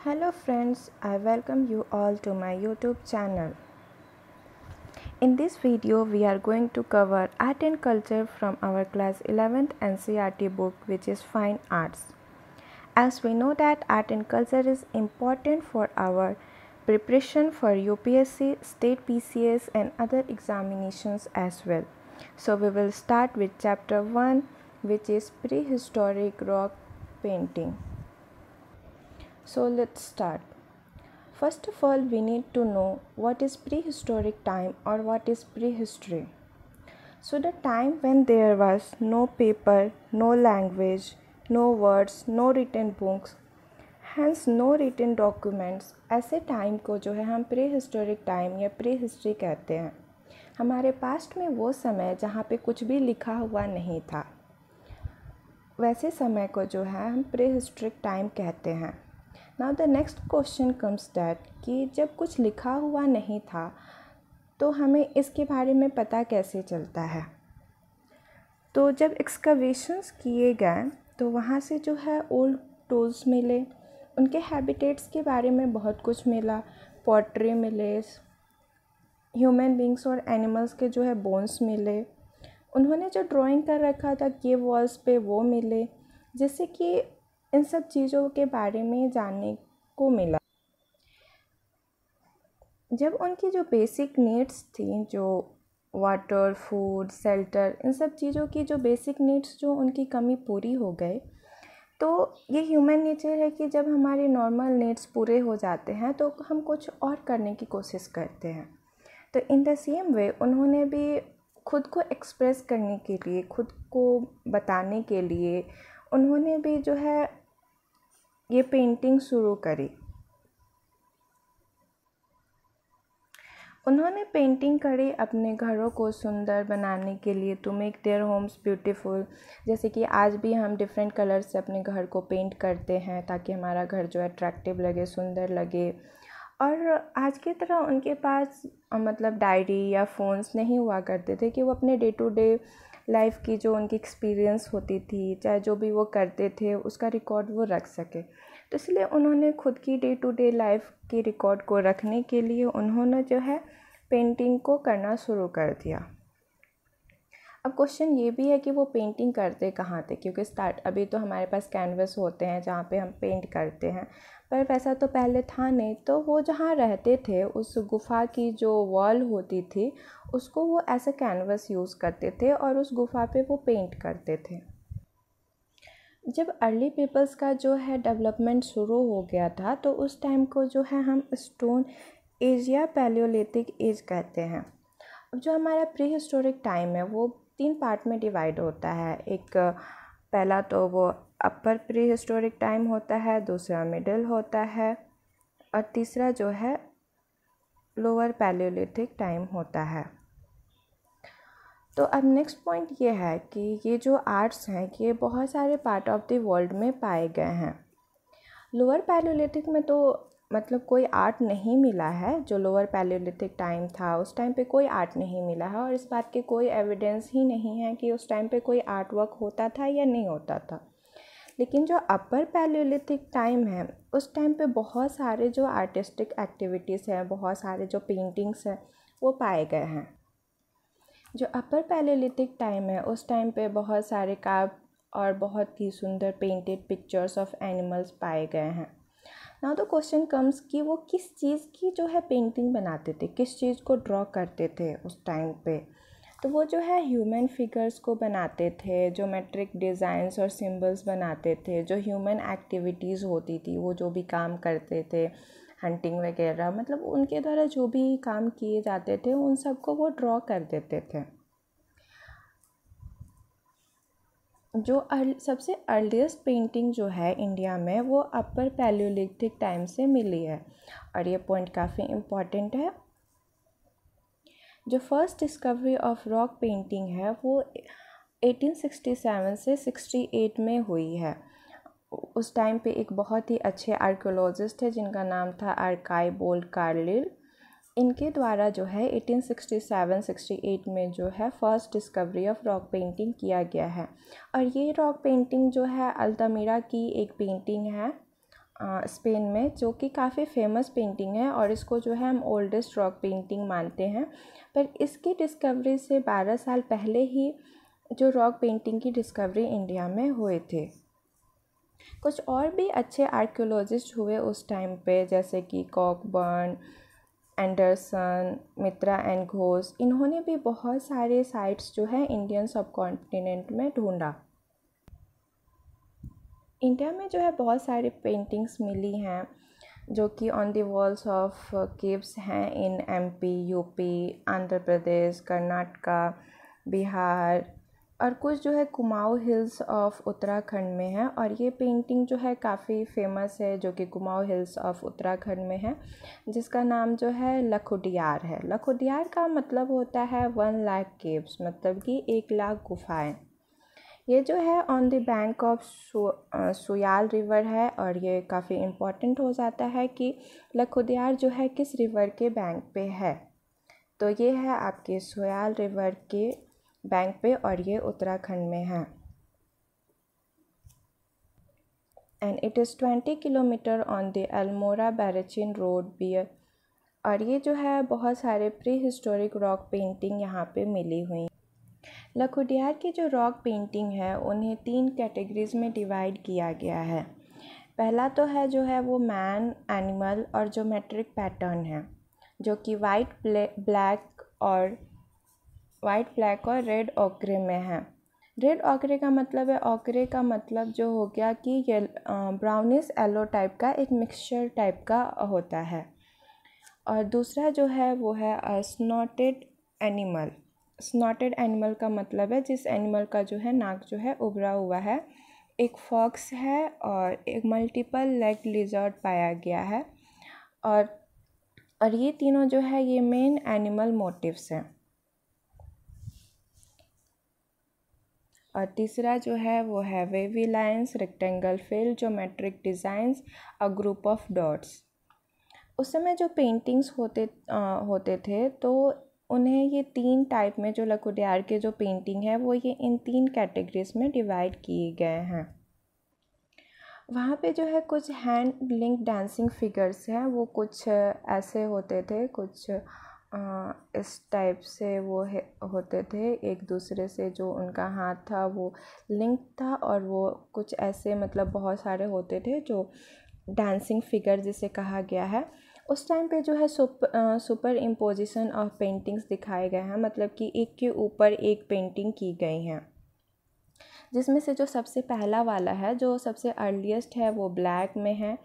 Hello friends, I welcome you all to my YouTube channel. In this video, we are going to cover art and culture from our class 11th NCERT book, which is Fine Arts. As we know that art and culture is important for our preparation for UPSC, state PCS and other examinations as well. So we will start with chapter 1, which is prehistoric rock painting. So let's start. First of all, we need to know what is prehistoric time or what is prehistory. So the time when there was no paper, no language, no words, no written books, hence no written documents, ऐसे time को जो है हम prehistoric time या prehistory कहते हैं. हमारे past में वो समय जहाँ पे कुछ भी लिखा हुआ नहीं था, वैसे समय को जो है हम prehistoric time कहते हैं. Now the next question comes that कि जब कुछ लिखा हुआ नहीं था तो हमें इसके बारे में पता कैसे चलता है. तो जब एक्सकवेशंस किए गए तो वहाँ से जो है ओल्ड टूल्स मिले, उनके हैबिटेट्स के बारे में बहुत कुछ मिला, पॉटरी मिले, ह्यूमन बींग्स और एनिमल्स के जो है बोन्स मिले, उन्होंने जो ड्राइंग कर रखा था केव वॉल्स पे वो मिले, जिससे कि इन सब चीज़ों के बारे में जानने को मिला. जब उनकी जो बेसिक नीड्स थी, जो वाटर, फूड, शेल्टर, इन सब चीज़ों की जो बेसिक नीड्स जो उनकी कमी पूरी हो गए, तो ये ह्यूमन नेचर है कि जब हमारे नॉर्मल नीड्स पूरे हो जाते हैं तो हम कुछ और करने की कोशिश करते हैं. तो इन द सेम वे उन्होंने भी खुद को एक्सप्रेस करने के लिए, खुद को बताने के लिए उन्होंने भी जो है ये पेंटिंग शुरू करी. उन्होंने पेंटिंग करी अपने घरों को सुंदर बनाने के लिए, to make their homes beautiful. जैसे कि आज भी हम डिफरेंट कलर से अपने घर को पेंट करते हैं ताकि हमारा घर जो अट्रैक्टिव लगे, सुंदर लगे. और आज की तरह उनके पास मतलब डायरी या फ़ोन्स नहीं हुआ करते थे कि वो अपने डे टू डे लाइफ की जो उनकी एक्सपीरियंस होती थी, चाहे जो भी वो करते थे, उसका रिकॉर्ड वो रख सके. तो इसलिए उन्होंने खुद की डे टू डे लाइफ की रिकॉर्ड को रखने के लिए उन्होंने जो है पेंटिंग को करना शुरू कर दिया. अब क्वेश्चन ये भी है कि वो पेंटिंग करते कहाँ थे, क्योंकि अभी तो हमारे पास कैनवस होते हैं जहाँ पे हम पेंट करते हैं, पर वैसा तो पहले था नहीं. तो वो जहाँ रहते थे उस गुफ़ा की जो वॉल होती थी उसको वो एज अ कैनवस यूज़ करते थे और उस गुफ़ा पे वो पेंट करते थे. जब अर्ली पीपल्स का जो है डेवलपमेंट शुरू हो गया था तो उस टाइम को जो है हम स्टोन एज या पैलियोलिथिक एज कहते हैं. अब जो हमारा प्री हिस्टोरिक टाइम है वो 3 पार्ट में डिवाइड होता है. एक पहला तो वो अपर प्री हिस्टोरिक टाइम होता है, दूसरा मिडिल होता है और तीसरा जो है लोअर पैलियोलिथिक टाइम होता है. तो अब नेक्स्ट पॉइंट ये है कि ये जो आर्ट्स हैं ये बहुत सारे पार्ट ऑफ द वर्ल्ड में पाए गए हैं. लोअर पैलियोलिथिक में तो मतलब कोई आर्ट नहीं मिला है. जो लोअर पैलियोलिथिक टाइम था उस टाइम पे कोई आर्ट नहीं मिला है और इस बात के कोई एविडेंस ही नहीं है कि उस टाइम पे कोई आर्ट वर्क होता था या नहीं होता था. लेकिन जो अपर पैलियोलिथिक टाइम है उस टाइम पे बहुत सारे जो आर्टिस्टिक एक्टिविटीज़ हैं, बहुत सारे जो पेंटिंग्स हैं वो पाए गए हैं. जो अपर पैलियोलिथिक टाइम है उस टाइम पे बहुत सारे कार्व और बहुत ही सुंदर पेंटेड पिक्चर्स ऑफ एनिमल्स पाए गए हैं. नाउ द क्वेश्चन कम्स कि वो किस चीज़ की जो है पेंटिंग बनाते थे, किस चीज़ को ड्रॉ करते थे उस टाइम पे. तो वो जो है ह्यूमन फिगर्स को बनाते थे, ज्योमेट्रिक डिज़ाइंस और सिंबल्स बनाते थे, जो ह्यूमन एक्टिविटीज़ होती थी, वो जो भी काम करते थे, हंटिंग वगैरह, मतलब उनके द्वारा जो भी काम किए जाते थे उन सबको वो ड्रॉ कर देते थे. जो सबसे अर्लीस्ट पेंटिंग जो है इंडिया में वो अपर पैलियोलिथिक टाइम से मिली है और ये पॉइंट काफ़ी इम्पॉर्टेंट है. जो first discovery of rock painting है वो 1867 से 68 में हुई है. उस टाइम पे एक बहुत ही अच्छे आर्कियोलॉजिस्ट थे जिनका नाम था आर्काइबोल्ड कार्लिल. इनके द्वारा जो है 1867-68 में जो है first discovery of rock painting किया गया है. और ये रॉक पेंटिंग जो है अल्तामिरा की एक पेंटिंग है स्पेन में, जो कि काफ़ी फेमस पेंटिंग है और इसको जो है हम ओल्डेस्ट रॉक पेंटिंग मानते हैं। पर इसकी डिस्कवरी से 12 साल पहले ही जो रॉक पेंटिंग की डिस्कवरी इंडिया में हुए थे। कुछ और भी अच्छे आर्कियोलॉजिस्ट हुए उस टाइम पे, जैसे कि Cockburn, Anderson, Mitra and Ghosh. इन्होंने भी बहुत सारे साइट्स जो है इंडियन सब कॉन्टिनेंट में ढूंढा। इंडिया में जो है बहुत सारी पेंटिंग्स मिली हैं जो कि on the walls of caves हैं in MP, UP, Andhra Pradesh, Karnataka, Bihar, और कुछ जो है कुमाऊँ हिल्स ऑफ उत्तराखंड में है। और ये पेंटिंग जो है काफ़ी फेमस है, जो कि कुमाऊँ हिल्स ऑफ उत्तराखंड में है, जिसका नाम जो है लखुडियार है। लखुडियार का मतलब होता है 1 लाख केव्स, मतलब कि 1 लाख गुफाएं। ये जो है on the bank of Suyal river है, और ये काफ़ी इम्पॉर्टेंट हो जाता है कि लखुदियार जो है किस रिवर के बैंक पे है। तो ये है आपके सुयाल रिवर के बैंक पे, और ये उत्तराखंड में है। And it is 20 kilometre on the Almora Bairachin road near. और ये जो है बहुत सारे प्री हिस्टोरिक रॉक पेंटिंग यहाँ पे मिली हुई। लखुडियार की जो रॉक पेंटिंग है उन्हें 3 कैटेगरीज में डिवाइड किया गया है। पहला तो है जो है वो मैन, एनिमल और ज्योमेट्रिक पैटर्न है, जो कि वाइट ब्लैक और रेड ऑकरे में है। रेड ऑकरे का मतलब है, ऑकरे का मतलब जो हो गया कि ये ब्राउनिश येलो टाइप का एक मिक्सचर टाइप का होता है। और दूसरा जो है वो है स्नॉटेड एनिमल। स्नॉटेड एनिमल का मतलब है जिस एनिमल का जो है नाक जो है उभरा हुआ है। एक फॉक्स है और एक मल्टीपल लेग लिजर्ड पाया गया है। और ये तीनों जो है ये मेन एनिमल मोटिव्स हैं। और तीसरा जो है वो है wavy lines, rectangle fill, geometric designs, a group of dots. उस समय जो पेंटिंग्स होते थे तो उन्हें ये 3 टाइप में, जो लखुडियार के जो पेंटिंग है वो ये इन 3 कैटेगरीज में डिवाइड किए गए हैं। वहाँ पे जो है कुछ हैंड लिंक डांसिंग फिगर्स हैं, वो कुछ ऐसे होते थे, कुछ इस टाइप से वो होते थे एक दूसरे से, जो उनका हाथ था वो लिंक था, और वो कुछ ऐसे मतलब बहुत सारे होते थे जो डांसिंग फिगर जिसे कहा गया है। उस टाइम पे जो है सुपर इम्पोजिशन ऑफ पेंटिंग्स दिखाए गए हैं, मतलब कि एक के ऊपर एक पेंटिंग की गई हैं, जिसमें से जो सबसे पहला वाला है, जो सबसे अर्लीस्ट है, वो ब्लैक में है।